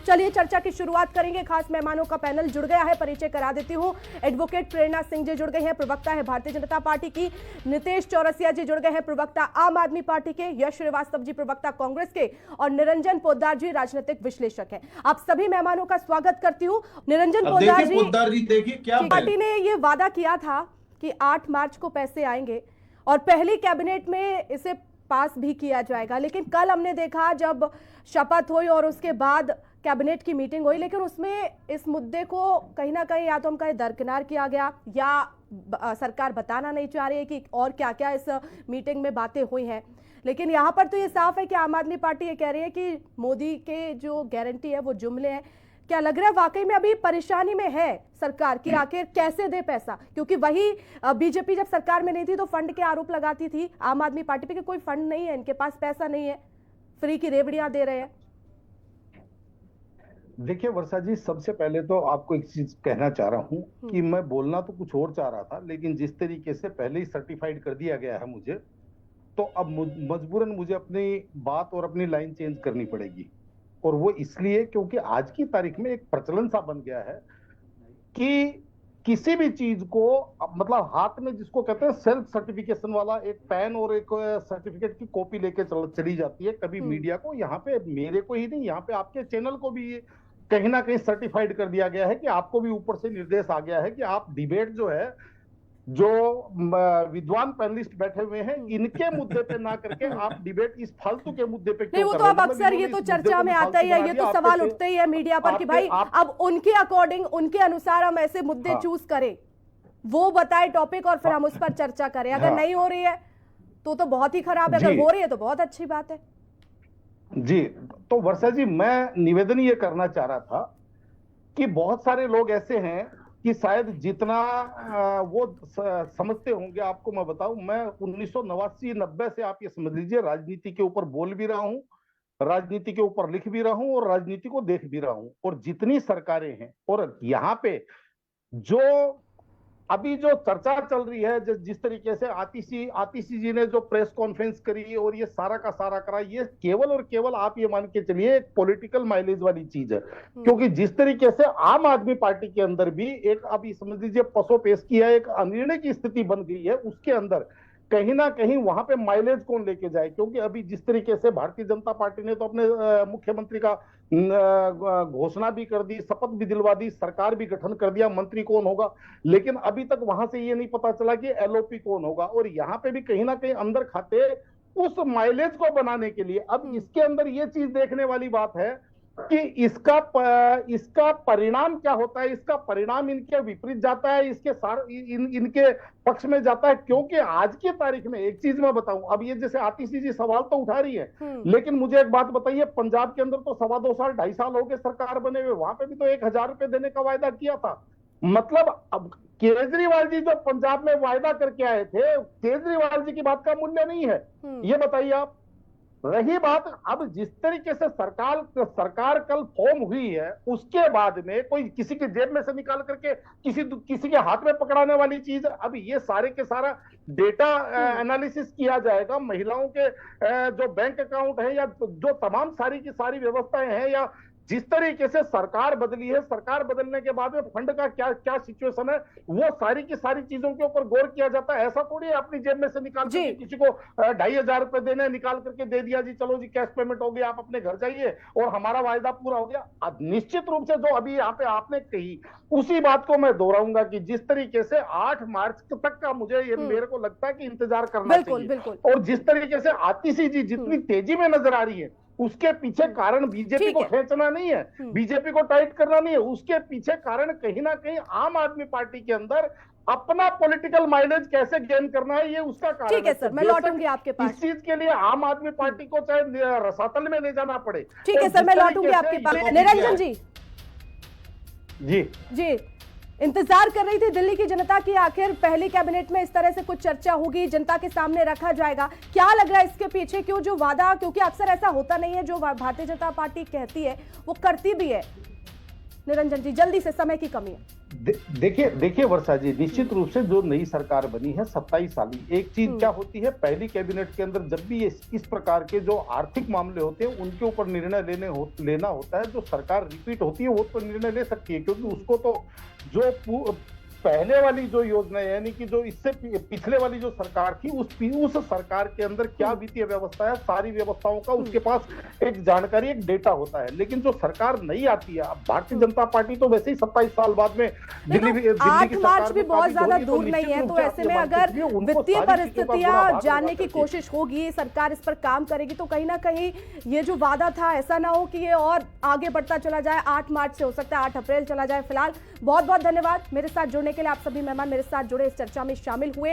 चलिए चर्चा की शुरुआत करेंगे। खास मेहमानों का पैनल जुड़ गया है, परिचय करा देती हूँ। एडवोकेट प्रेरणा सिंह जी जुड़ गई हैं, प्रवक्ता है भारतीय जनता पार्टी की। नितेश चौरसिया जी जुड़ गए हैं, प्रवक्ता आम आदमी पार्टी के। यश श्रीवास्तव जी प्रवक्ता कांग्रेस के और निरंजन पोद्दार जी राजनीतिक विश्लेषक हैं। आप सभी मेहमानों का स्वागत करती हूँ। निरंजन पोद्दार जी, देखिए क्या पार्टी ने ये वादा किया था कि 8 मार्च को पैसे आएंगे और पहली कैबिनेट में इसे पास भी किया जाएगा, लेकिन कल हमने देखा जब शपथ हुई और उसके बाद कैबिनेट की मीटिंग हुई, लेकिन उसमें इस मुद्दे को कहीं ना कहीं या तो हम कहें दरकिनार किया गया या सरकार बताना नहीं चाह रही है कि और क्या क्या इस मीटिंग में बातें हुई हैं। लेकिन यहाँ पर तो ये साफ है कि आम आदमी पार्टी ये कह रही है कि मोदी के जो गारंटी है वो जुमले हैं। क्या लग रहा है वाकई में अभी परेशानी में है सरकार की, आखिर कैसे दे पैसा? क्योंकि वही बीजेपी जब सरकार में नहीं थी तो फंड के आरोप लगाती थी आम आदमी पार्टी पे कि कोई फंड नहीं है, इनके पास पैसा नहीं है, फ्री की रेवड़ियां दे रहे हैं। देखिए वर्षा जी, सबसे पहले तो आपको एक चीज कहना चाह रहा हूं कि मैं बोलना तो कुछ और चाह रहा था, लेकिन जिस तरीके से पहले ही सर्टिफाइड कर दिया गया है मुझे, तो अब मजबूरन मुझे अपनी बात और अपनी लाइन चेंज करनी पड़ेगी। और वो इसलिए क्योंकि आज की तारीख में एक प्रचलन सा बन गया है कि किसी भी चीज को मतलब हाथ में जिसको कहते हैं सेल्फ सर्टिफिकेशन वाला एक पेन और एक सर्टिफिकेट की कॉपी लेके चली जाती है। कभी मीडिया को, यहाँ पे मेरे को ही नहीं, यहाँ पे आपके चैनल को भी कहीं ना कहीं सर्टिफाइड कर दिया गया है कि आपको भी ऊपर से निर्देश आ गया है कि आप डिबेट जो है, जो विद्वान पैनलिस्ट बैठे हुए हैं, इनके मुद्दे पे ना करके आप डिबेट इस फालतू के मुद्दे पे क्यों नहीं, वो तो अब अक्सर ये तो चर्चा में आता ही है, ये तो सवाल उठते ही है मीडिया पर कि भाई अब उनके अकॉर्डिंग, उनके अनुसार हम ऐसे मुद्दे चूज करें, वो बताए टॉपिक और फिर हम उस पर चर्चा करें। अगर नहीं हो रही है तो बहुत ही खराब है, अगर हो रही है तो बहुत अच्छी बात है। जी, तो वर्षा जी, मैं निवेदन ये करना चाह रहा था कि बहुत सारे लोग ऐसे हैं कि शायद जितना वो समझते होंगे, आपको मैं बताऊं, मैं 1989-90 से आप ये समझ लीजिए राजनीति के ऊपर बोल भी रहा हूं, राजनीति के ऊपर लिख भी रहा हूं और राजनीति को देख भी रहा हूं। और जितनी सरकारें हैं और यहाँ पे जो अभी जो चर्चा चल रही है, जिस तरीके से आतिशी जी ने जो प्रेस कॉन्फ्रेंस करी और ये सारा का सारा करा, ये केवल और केवल आप ये मान के चलिए एक पॉलिटिकल माइलेज वाली चीज है। क्योंकि जिस तरीके से आम आदमी पार्टी के अंदर भी एक, अभी समझ लीजिए पसोपेश की है, एक अनिर्णय की स्थिति बन गई है, उसके अंदर कहीं ना कहीं वहां पे माइलेज कौन लेके जाए। क्योंकि अभी जिस तरीके से भारतीय जनता पार्टी ने तो अपने मुख्यमंत्री का घोषणा भी कर दी, शपथ भी दिलवा दी, सरकार भी गठन कर दिया, मंत्री कौन होगा, लेकिन अभी तक वहां से ये नहीं पता चला कि एलओपी कौन होगा। और यहाँ पे भी कहीं ना कहीं अंदर खाते उस माइलेज को बनाने के लिए अब इसके अंदर ये चीज देखने वाली बात है कि इसका परिणाम क्या होता है। इसका परिणाम इनके विपरीत जाता है, इनके पक्ष में जाता है। क्योंकि आज की तारीख में एक चीज मैं बताऊं, अब ये जैसे आतिशी जी सवाल तो उठा रही है, लेकिन मुझे एक बात बताइए, पंजाब के अंदर तो 2.25 साल 2.5 साल हो गए सरकार बने हुए, वहां पे भी तो 1,000 रुपए देने का वायदा किया था। मतलब अब केजरीवाल जी जो पंजाब में वायदा करके आए थे, केजरीवाल जी की बात का मूल्य नहीं है, ये बताइए आप। रही बात अब जिस तरीके से सरकार कल फॉर्म हुई है, उसके बाद में कोई किसी के जेब में से निकाल करके किसी के हाथ में पकड़ाने वाली चीज, अब ये सारे के सारा डेटा एनालिसिस किया जाएगा। महिलाओं के जो बैंक अकाउंट है या जो तमाम सारी की सारी व्यवस्थाएं हैं, या जिस तरीके से सरकार बदली है, सरकार बदलने के बाद में फंड का क्या क्या सिचुएशन है, वो सारी की सारी चीजों के ऊपर गौर किया जाता है। ऐसा थोड़ी है अपनी जेब में से निकाल करके किसी को 2,500 रुपए देने, निकाल करके दे दिया जी, चलो जी कैश पेमेंट हो गया, आप अपने घर जाइए और हमारा वायदा पूरा हो गया। निश्चित रूप से जो अभी यहाँ पे आपने कही, उसी बात को मैं दोहराऊंगा कि जिस तरीके से 8 मार्च तक का मुझे ये मेरे को लगता है कि इंतजार करना चाहिए। और जिस तरीके से आतिशी जी जितनी तेजी में नजर आ रही है, उसके पीछे कारण बीजेपी को खींचना नहीं है, बीजेपी को टाइट करना नहीं है, उसके पीछे कारण कहीं ना कहीं आम आदमी पार्टी के अंदर अपना पॉलिटिकल माइलेज कैसे गेन करना है, ये उसका कारण। ठीक है सर, मैं लौटूंगी आपके पास। इस चीज के लिए आम आदमी पार्टी को चाहे रसातल में ले जाना पड़े। ठीक है सर, मैं लौटूंगी आपके पास। निरंजन जी जी इंतजार कर रही थी दिल्ली की जनता की, आखिर पहली कैबिनेट में इस तरह से कुछ चर्चा होगी, जनता के सामने रखा जाएगा। क्या लग रहा है इसके पीछे, क्यों जो वादा, क्योंकि अक्सर ऐसा होता नहीं है, जो भारतीय जनता पार्टी कहती है वो करती भी है। निरंजन जी जल्दी से, समय की कमी है। देखिए वर्षा जी, निश्चित रूप से जो नई सरकार बनी है 27 साली, एक चीज क्या होती है, पहली कैबिनेट के अंदर जब भी इस प्रकार के जो आर्थिक मामले होते हैं उनके ऊपर निर्णय लेना होता है, जो सरकार रिपीट होती है वो तो निर्णय ले सकती है, क्योंकि उसको तो जो पहले वाली जो योजना है, यानी कि जो इससे पिछले वाली जो सरकार थी उस सरकार के अंदर क्या वित्तीय व्यवस्था है, सारी व्यवस्थाओं का उसके पास एक जानकारी, एक डेटा होता है। लेकिन जो सरकार नई आती है, अब भारतीय जनता पार्टी तो वैसे ही 27 साल बाद में दिल्ली 8 मार्च भी बहुत ज्यादा दूर नहीं है, तो ऐसे में अगर वित्तीय परिस्थितियां जानने की कोशिश होगी, सरकार इस पर काम करेगी, तो कहीं ना कहीं ये जो वादा था ऐसा ना हो कि ये और आगे बढ़ता चला जाए, 8 मार्च से हो सकता है 8 अप्रैल चला जाए। फिलहाल बहुत बहुत धन्यवाद मेरे साथ जुड़ने के लिए। आप सभी मेहमान मेरे साथ जुड़े, इस चर्चा में शामिल हुए।